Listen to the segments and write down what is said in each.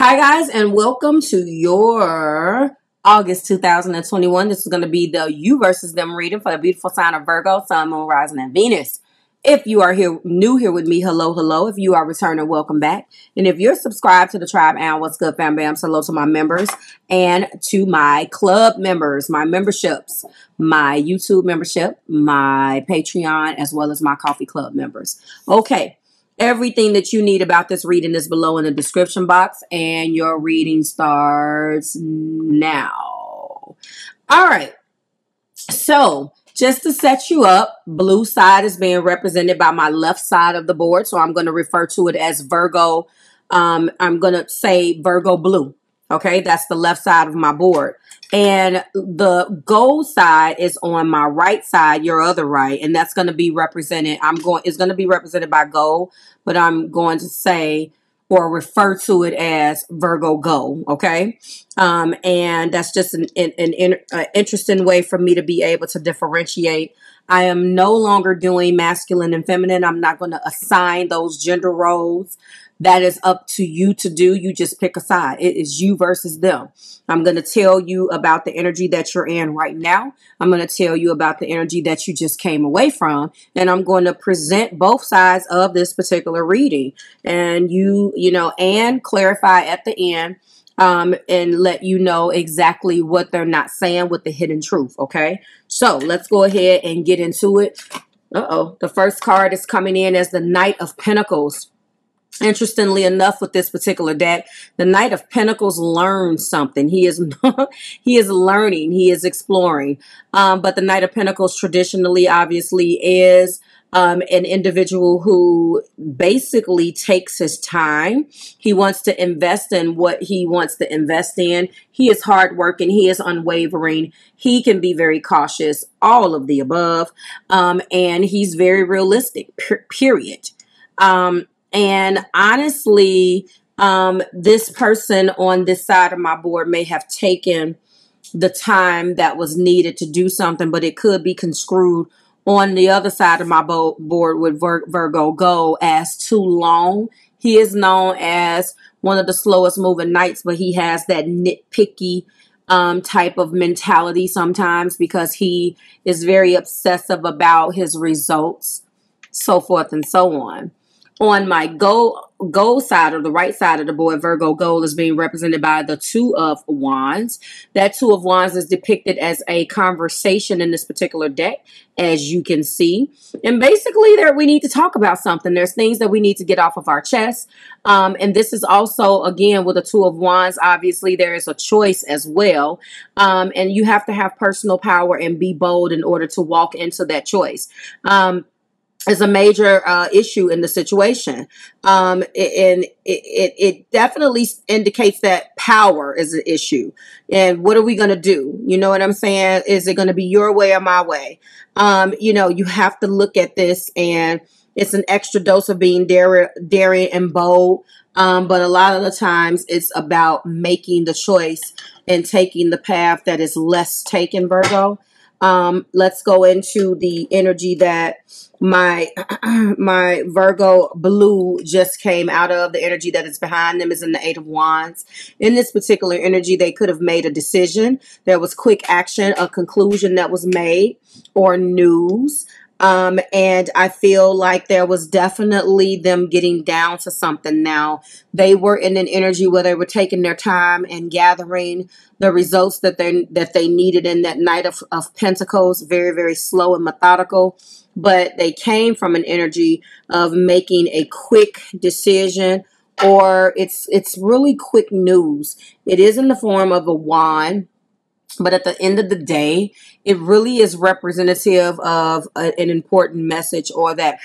Hi, guys, and welcome to your August 2021. This is going to be the You versus Them reading for the beautiful sign of Virgo, Sun, Moon, Rising, and Venus. If you are new here with me, hello, hello. If you are returning, welcome back. And if you're subscribed to the tribe, and what's good, fam bam, hello to my members and to my club members, my memberships, my YouTube membership, my Patreon, as well as my coffee club members. Okay. Everything that you need about this reading is below in the description box, and your reading starts now. All right. So just to set you up, blue side is being represented by my left side of the board. So I'm going to refer to it as Virgo. I'm going to say Virgo blue. Okay, that's the left side of my board. And the gold side is on my right side, your other right, and that's going to be represented. It's going to be represented by gold, but I'm going to say or refer to it as Virgo gold. Okay, and that's just an interesting way for me to be able to differentiate. I am no longer doing masculine and feminine. I'm not going to assign those gender roles. That is up to you to do. You just pick a side. It is you versus them. I'm going to tell you about the energy that you're in right now. I'm going to tell you about the energy that you just came away from. And I'm going to present both sides of this particular reading. And and clarify at the end and let you know exactly what they're not saying with the hidden truth. Okay, so let's go ahead and get into it. The first card is coming in as the Knight of Pentacles. Interestingly enough, with this particular deck, the Knight of Pentacles learns something. He is he is learning, he is exploring. But the Knight of Pentacles traditionally, obviously, is an individual who basically takes his time. He wants to invest in what he wants to invest in. He is hardworking. He is unwavering. He can be very cautious, all of the above. And he's very realistic, period. And honestly, this person on this side of my board may have taken the time that was needed to do something, but it could be construed on the other side of my board with Virgo go as too long. He is known as one of the slowest moving knights, but he has that nitpicky type of mentality sometimes because he is very obsessive about his results, so forth and so on. On my gold side, or the right side of the board, Virgo gold is being represented by the Two of Wands. That Two of Wands is depicted as a conversation in this particular deck, as you can see. And basically, we need to talk about something. There's things that we need to get off of our chest. And this is also, again, with the Two of Wands, obviously, there is a choice as well. And you have to have personal power and be bold in order to walk into that choice. Is a major issue in the situation. And it definitely indicates that power is an issue. And what are we going to do? You know what I'm saying? Is it going to be your way or my way? You have to look at this, and it's an extra dose of being daring and bold. But a lot of the times it's about making the choice and taking the path that is less taken, Virgo. Let's go into the energy that my Virgo blue just came out of. The energy that is behind them is in the Eight of Wands. In this particular energy, they could have made a decision. There was quick action, a conclusion that was made, or news. And I feel like there was definitely them getting down to something now. They were in an energy where they were taking their time and gathering the results that they needed in that Knight of Pentacles. Very, very slow and methodical. But they came from an energy of making a quick decision, or it's really quick news. It is in the form of a wand. But at the end of the day, it really is representative of an important message, or that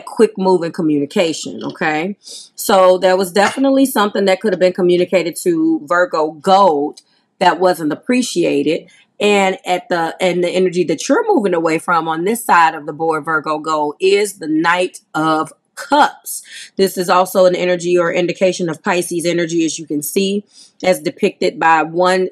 quick moving communication. Okay. So there was definitely something that could have been communicated to Virgo gold that wasn't appreciated. And the energy that you're moving away from on this side of the board, Virgo gold, is the Knight of Cups. This is also an energy or indication of Pisces energy, as you can see, as depicted by one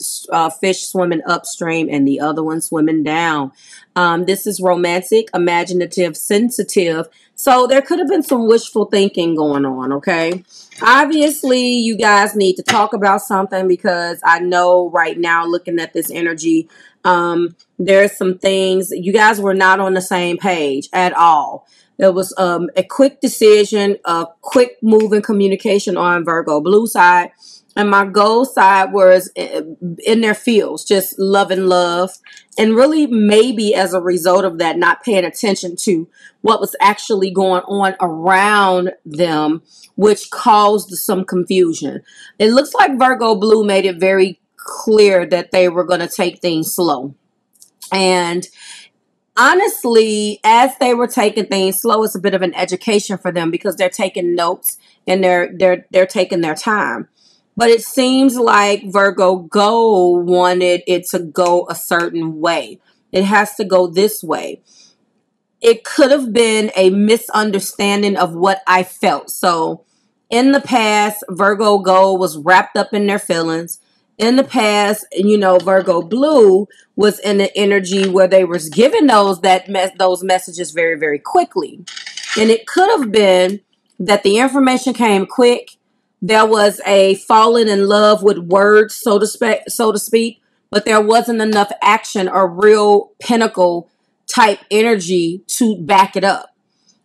fish swimming upstream and the other one swimming down. This is romantic, imaginative, sensitive. So there could have been some wishful thinking going on, okay? Obviously, you guys need to talk about something, because I know right now, looking at this energy, there's some things, you guys were not on the same page at all. There was a quick decision, a quick move in communication on Virgo blue side. And my gold side was in their fields, just loving love. And really, maybe as a result of that, not paying attention to what was actually going on around them, which caused some confusion. It looks like Virgo blue made it very clear that they were going to take things slow. And honestly, as they were taking things slow, it's a bit of an education for them, because they're taking notes and they're taking their time. But it seems like Virgo Go wanted it to go a certain way. It has to go this way. It could have been a misunderstanding of what I felt. So in the past, Virgo Go was wrapped up in their feelings. In the past, you know, Virgo Blue was in an energy where they was giving those messages very, very quickly. And it could have been that the information came quick. There was a falling in love with words, so to speak, but there wasn't enough action or real pinnacle type energy to back it up.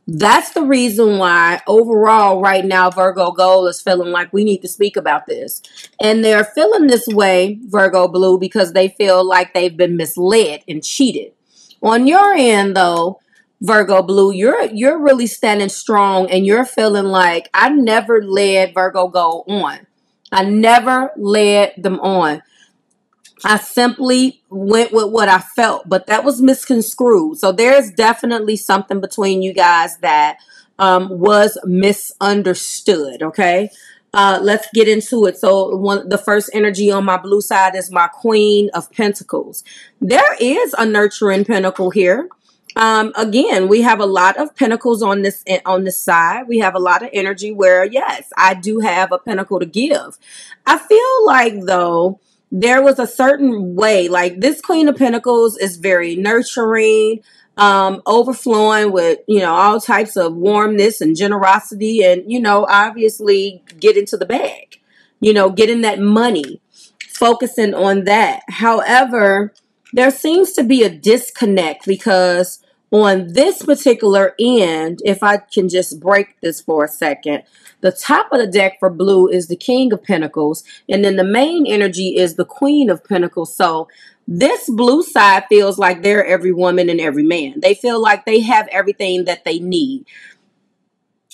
That's the reason why overall right now Virgo Gold is feeling like we need to speak about this. And they're feeling this way, Virgo Blue, because they feel like they've been misled and cheated. On your end, though, Virgo Blue, you're really standing strong, and you're feeling like, I never led Virgo Gold on. I never led them on. I simply went with what I felt, but that was misconstrued. So there's definitely something between you guys that was misunderstood, okay? Let's get into it. So the first energy on my blue side is my Queen of Pentacles. There is a nurturing pentacle here. Again, we have a lot of pentacles on this side. We have a lot of energy where, yes, I do have a pentacle to give. I feel like, though, there was a certain way, like this Queen of Pentacles is very nurturing, overflowing with, you know, all types of warmness and generosity, and, you know, obviously get into the bag, you know, getting that money, focusing on that. However, there seems to be a disconnect, because on this particular end, if I can just break this for a second, the top of the deck for blue is the King of Pentacles, and then the main energy is the Queen of Pentacles. So this blue side feels like they're every woman and every man. They feel like they have everything that they need.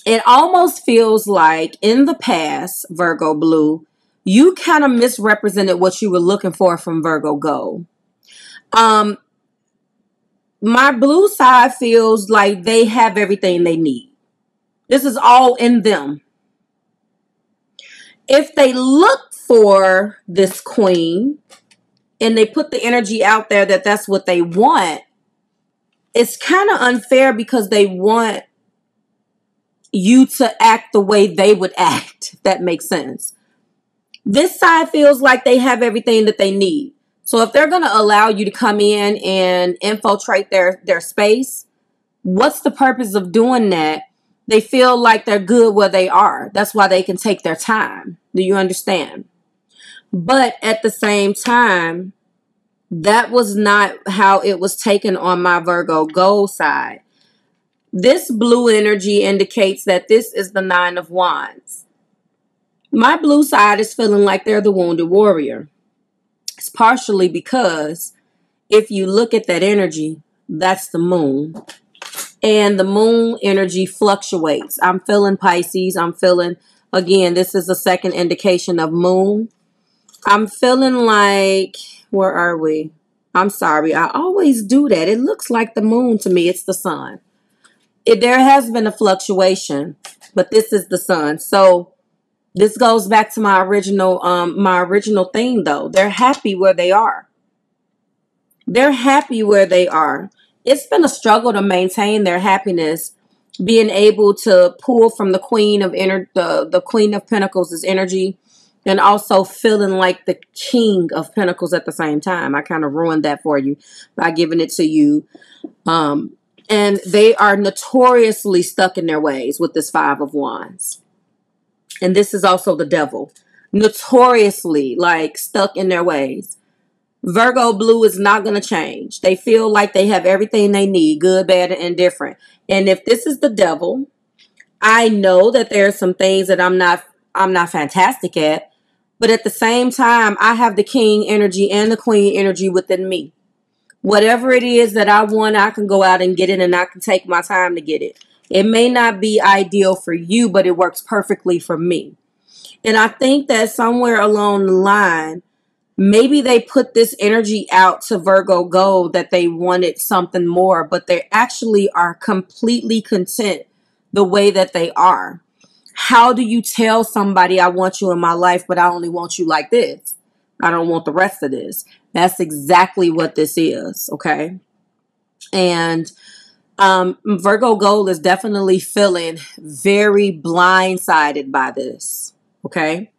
It almost feels like in the past, Virgo Blue, you kind of misrepresented what you were looking for from Virgo Gold. My blue side feels like they have everything they need. This is all in them. If they look for this queen and they put the energy out there that that's what they want, it's kind of unfair, because they want you to act the way they would act, if that makes sense. This side feels like they have everything that they need. So if they're going to allow you to come in and infiltrate their space, what's the purpose of doing that? They feel like they're good where they are. That's why they can take their time. Do you understand? But at the same time, that was not how it was taken on my Virgo Gold side. This blue energy indicates that this is the Nine of Wands. My blue side is feeling like they're the wounded warrior. It's partially because if you look at that energy, that's the moon. And the moon energy fluctuates. I'm feeling Pisces. I'm feeling, again, this is a second indication of moon. I'm feeling like, where are we? I'm sorry. I always do that. It looks like the moon to me. It's the sun. There has been a fluctuation, but this is the sun. So this goes back to my original thing, though. They're happy where they are. They're happy where they are. It's been a struggle to maintain their happiness being able to pull from the Queen of the Queen of Pentacles' energy, and also feeling like the King of Pentacles at the same time. I kind of ruined that for you by giving it to you. And they are notoriously stuck in their ways with this Five of Wands. And this is also the Devil. Notoriously, like, stuck in their ways. Virgo blue is not going to change. They feel like they have everything they need, good, bad, and indifferent. And if this is the Devil, I know that there are some things that I'm not fantastic at, but at the same time, I have the King energy and the Queen energy within me. Whatever it is that I want, I can go out and get it, and I can take my time to get it. It may not be ideal for you, but it works perfectly for me. And I think that somewhere along the line, maybe they put this energy out to Virgo Gold that they wanted something more, but they actually are completely content the way that they are. How do you tell somebody, I want you in my life, but I only want you like this? I don't want the rest of this. That's exactly what this is, okay? And Virgo Gold is definitely feeling very blindsided by this, okay?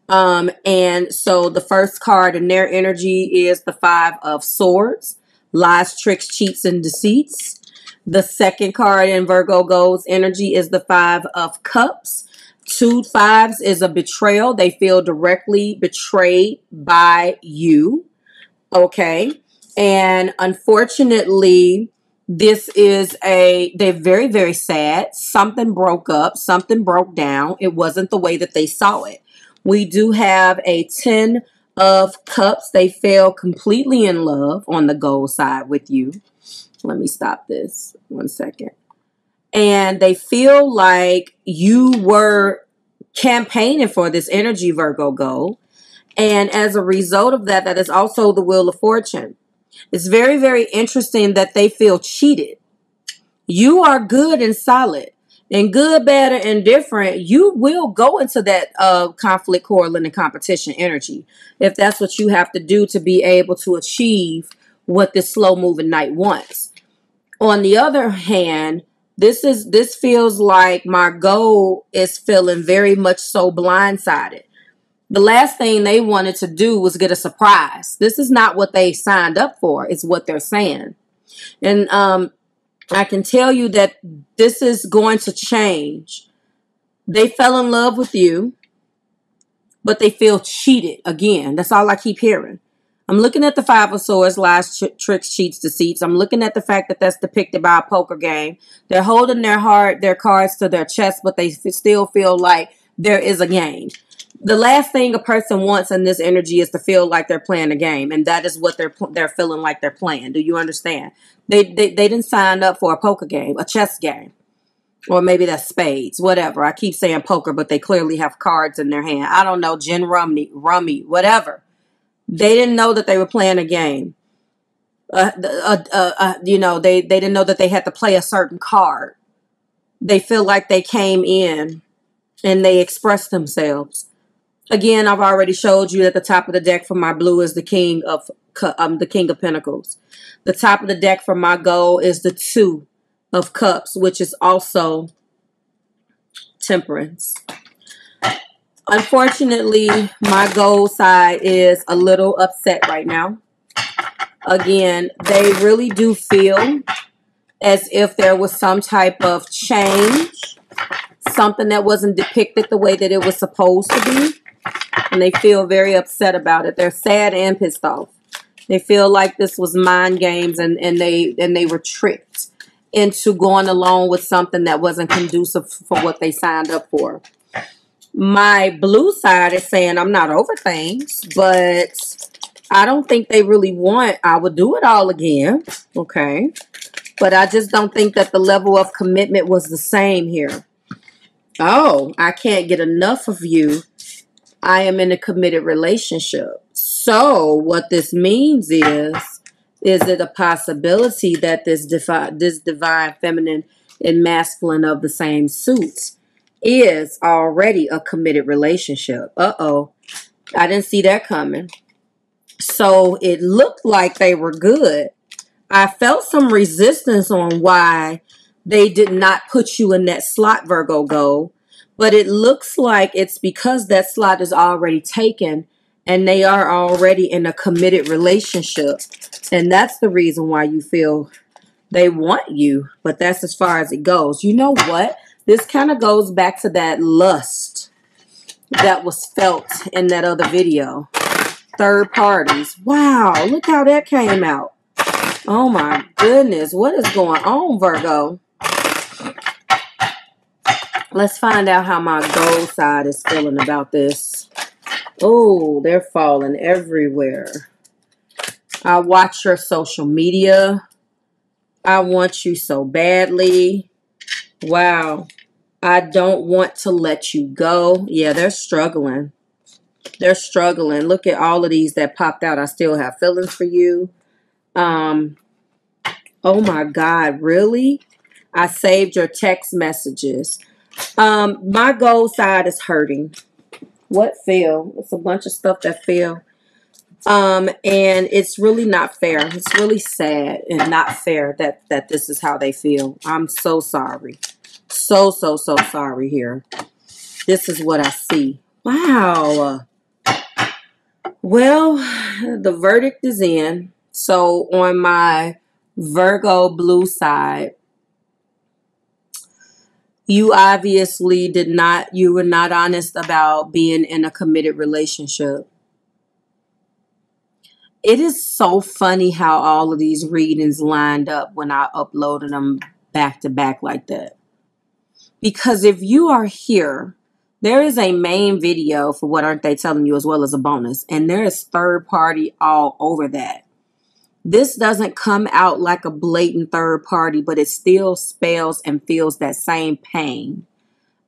And so the first card in their energy is the Five of Swords, lies, tricks, cheats, and deceits. The second card in Virgo Gold's energy is the Five of Cups. 2 fives is a betrayal. They feel directly betrayed by you. Okay. And unfortunately, this is they're very, very sad. Something broke up. Something broke down. It wasn't the way that they saw it. We do have a 10 of Cups. They fell completely in love on the gold side with you. Let me stop this 1 second. And they feel like you were campaigning for this energy, Virgo Gold. And as a result of that, that is also the Wheel of Fortune. It's very, very interesting that they feel cheated. You are good and solid. And good, bad, or indifferent, you will go into that conflict, quarreling, and competition energy if that's what you have to do to be able to achieve what this slow-moving knight wants. On the other hand, this feels like my goal is feeling very much so blindsided. The last thing they wanted to do was get a surprise. This is not what they signed up for. It's what they're saying. And I can tell you that this is going to change. They fell in love with you, but they feel cheated again. That's all I keep hearing. I'm looking at the Five of Swords, lies, tricks, cheats, deceits. I'm looking at the fact that that's depicted by a poker game. They're holding their cards to their chest, but they still feel like there is a game. The last thing a person wants in this energy is to feel like they're playing a game, and that is what they're feeling like they're playing. Do you understand? They didn't sign up for a poker game, a chess game, or maybe that's spades, whatever. I keep saying poker, but they clearly have cards in their hand. I don't know, gin rummy, whatever. They didn't know that they were playing a game. You know, they didn't know that they had to play a certain card. They feel like they came in and they expressed themselves. Again, I've already showed you that the top of the deck for my blue is the King of Pentacles. The top of the deck for my gold is the 2 of Cups, which is also Temperance. Unfortunately, my gold side is a little upset right now. Again, they really do feel as if there was some type of change, something that wasn't depicted the way that it was supposed to be. And they feel very upset about it. They're sad and pissed off. They feel like this was mind games and they were tricked into going along with something that wasn't conducive for what they signed up for. My blue side is saying I'm not over things, but I don't think they really want, I would do it all again, okay? But I just don't think that the level of commitment was the same here. Oh, I can't get enough of you. I am in a committed relationship. So what this means is it a possibility that this divine feminine and masculine of the same suits is already a committed relationship? Uh-oh. I didn't see that coming. So it looked like they were good. I felt some resistance on why they did not put you in that slot, Virgo Go. But it looks like it's because that slot is already taken and they are already in a committed relationship. And that's the reason why you feel they want you. But that's as far as it goes. You know what? This kind of goes back to that lust that was felt in that other video. Third parties. Wow, look how that came out. Oh my goodness. What is going on, Virgo? Let's find out how my gold side is feeling about this. Oh, they're falling everywhere. I watch your social media. I want you so badly. Wow. I don't want to let you go. Yeah, they're struggling. They're struggling. Look at all of these that popped out. I still have feelings for you. Oh my God, really? I saved your text messages. My gold side is hurting. What fell? It's a bunch of stuff that fell. And it's really not fair. It's really sad and not fair that this is how they feel. I'm so sorry. So sorry here. This is what I see. Wow. Well, the verdict is in. So on my Virgo blue side, you obviously you were not honest about being in a committed relationship. It is so funny how all of these readings lined up when I uploaded them back to back like that. Because if you are here, there is a main video for What Aren't They Telling You, as well as a bonus. And there is third party all over that. This doesn't come out like a blatant third party, but it still spells and feels that same pain.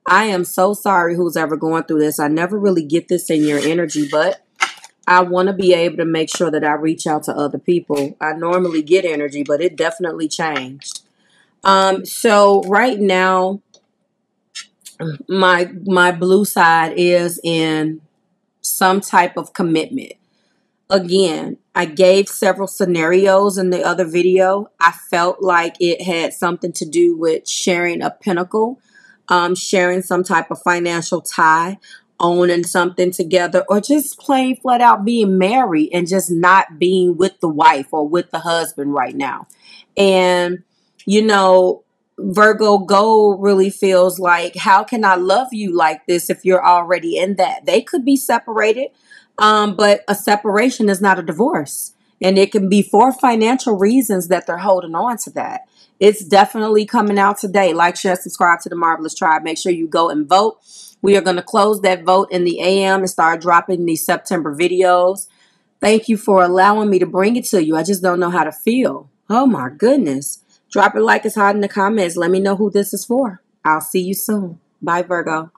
I am so sorry who's ever going through this. I never really get this in your energy, but I want to be able to make sure that I reach out to other people. I normally get energy, but it definitely changed. So right now, my blue side is in some type of commitment. Again, I gave several scenarios in the other video. I felt like it had something to do with sharing a pinnacle, sharing some type of financial tie, owning something together, or just plain flat out being married and just not being with the wife or with the husband right now. And, you know, Virgo Gold really feels like, how can I love you like this if you're already in that? They could be separated. But a separation is not a divorce. And it can be for financial reasons that they're holding on to that. It's definitely coming out today. Like, share, subscribe to the Marvelous Tribe. Make sure you go and vote. We are going to close that vote in the AM and start dropping these September videos. Thank you for allowing me to bring it to you. I just don't know how to feel. Oh, my goodness. Drop it like it's hot in the comments. Let me know who this is for. I'll see you soon. Bye, Virgo.